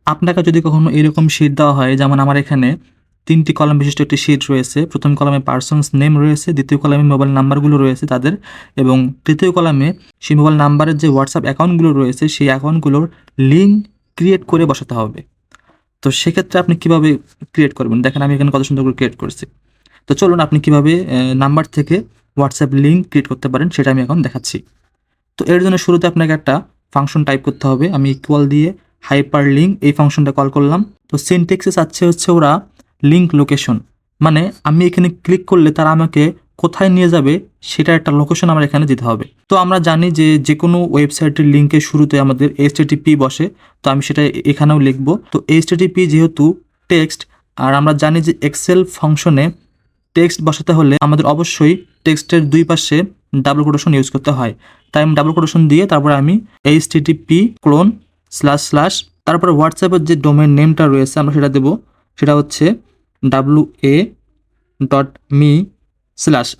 আপনাকে যদি কখনো এরকম শিট দেওয়া হয়, যেমন আমার এখানে 3টি কলাম বিশিষ্ট একটি শিট রয়েছে। প্রথম কলামে পারসনস নেম রয়েছে, দ্বিতীয় কলামে মোবাইল নাম্বারগুলো রয়েছে তাদের, এবং তৃতীয় কলামে সেই মোবাইল নাম্বারের যে হোয়াটসঅ্যাপ অ্যাকাউন্টগুলো রয়েছে সেই অ্যাকাউন্টগুলোর লিঙ্ক ক্রিয়েট করে বসাতে হবে। তো সেক্ষেত্রে আপনি কিভাবে ক্রিয়েট করবেন দেখেন, আমি এখানে কত সুন্দর করে ক্রিয়েট করেছি। তো চলুন আপনি কিভাবে নাম্বার থেকে হোয়াটসঅ্যাপ লিঙ্ক ক্রিয়েট করতে পারেন সেটা আমি এখন দেখাচ্ছি। তো এর জন্য শুরুতে আপনাকে একটা ফাংশন টাইপ করতে হবে। আমি ইকুয়াল দিয়ে হাইপার লিঙ্ক এই ফাংশনটা কল করলাম। তো সিনট্যাক্সে চাচ্ছে হচ্ছে ওরা লিঙ্ক লোকেশন, মানে আমি এখানে ক্লিক করলে তারা আমাকে কোথায় নিয়ে যাবে সেটা একটা লোকেশন আমার এখানে দিতে হবে। তো আমরা জানি যে কোনো ওয়েবসাইটের লিঙ্কের শুরুতে আমাদের HTTP বসে, তো আমি সেটা এখানেও লিখব। তো HTTP যেহেতু টেক্সট, আর আমরা জানি যে এক্সেল ফাংশনে টেক্সট বসাতে হলে আমাদের অবশ্যই টেক্সটের দুই পাশে ডাবল কোটেশন ইউজ করতে হয়। তাই আমি ডাবল কোটেশন দিয়ে তারপরে আমি http:// তারপরে হোয়াটসঅ্যাপের যে ডোমেন নেমটা রয়েছে আমরা সেটা দেবো, সেটা হচ্ছে wa.me/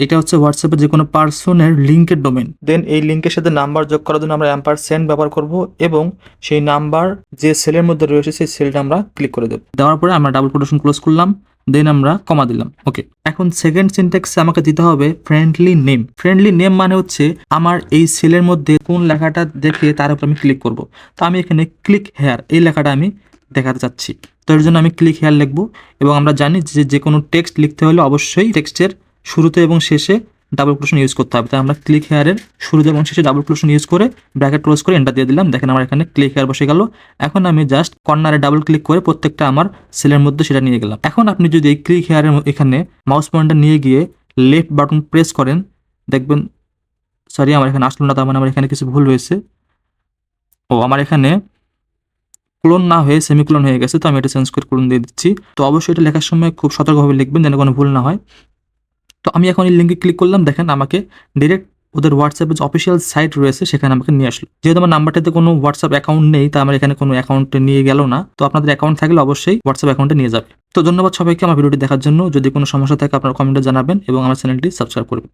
এটা হচ্ছে হোয়াটসঅ্যাপের যে কোনো পার্সনের লিঙ্কের ডোমেন। দেন এই লিঙ্কের সাথে নাম্বার যোগ করার জন্য আমরা অ্যাম্পারস্যান্ড ব্যবহার করব, এবং সেই নাম্বার যে সেলের মধ্যে রয়েছে সেই সেলটা আমরা ক্লিক করে দেব। দেওয়ার পরে আমরা ডাবল কোটেশন ক্লোজ করলাম, দেন আমরা কমা দিলাম। ওকে, এখন সেকেন্ড সিনট্যাক্সে আমাকে দিতে হবে ফ্রেন্ডলি নেম। ফ্রেন্ডলি নেম মানে হচ্ছে আমার এই সেলের মধ্যে কোন লেখাটা দেখে তার উপর আমি ক্লিক করব। তো আমি এখানে ক্লিক হেয়ার এই লেখাটা আমি দেখাতে চাচ্ছি, তো এর জন্য আমি ক্লিক হেয়ার লিখবো। এবং আমরা জানি যে কোনো টেক্সট লিখতে হলে অবশ্যই টেক্সটের শুরুতে এবং শেষে ডাবল কোটেশন ইউজ করতে হবে। তাই আমরা ক্লিক হেয়ারের শুরুতে এবং শেষে ডাবল কোটেশন ইউজ করে ব্র্যাকেট ক্লোজ করে এন্টার দিয়ে দিলাম। দেখেন আমার এখানে ক্লিক হেয়ার বসে গেল। এখন আমি জাস্ট কর্নারে ডাবল ক্লিক করে প্রত্যেকটা আমার সেলের মধ্যে সেটা নিয়ে গেলাম। এখন আপনি যদি এই ক্লিক হেয়ারের এখানে মাউস পয়েন্টার নিয়ে গিয়ে লেফট বাটন প্রেস করেন, দেখবেন সরি আমার এখানে আসলো না, তার মানে আমার এখানে কিছু ভুল হয়েছে। আমার এখানে ক্লোন না হয়ে সেমিক্লোন হয়ে গেছে, তো আমি এটা চেঞ্জ করে ক্লোন দিয়ে দিচ্ছি। তো অবশ্যই এটা লেখার সময় খুব সতর্কভাবে লিখবেন যেন কোনো ভুল না হয়। তো আমি এখন এই লিঙ্কে ক্লিক করলাম, দেখেন আমাকে ডিরেক্ট ওদের হোয়াটসঅ্যাপের যে অফিসিয়াল সাইট রয়েছে সেখানে আমাকে নিয়ে আসলো। যেহেতু আমার নাম্বারটাতে কোনো হোয়াটসঅ্যাপ অ্যাকাউন্ট নেই, তাই আমার এখানে কোনো অ্যাকাউন্টে নিয়ে গেল না। তো আপনাদের অ্যাকাউন্ট থাকলে অবশ্যই হোয়াটসঅ্যাপ অ্যাকাউন্টে নিয়ে যাবে। তো ধন্যবাদ সবাইকে আমার ভিডিওটি দেখার জন্য। যদি কোনো সমস্যা থাকে আপনারা কমেন্টে জানাবেন এবং আমার চ্যানেলটি সাবস্ক্রাইব করবেন।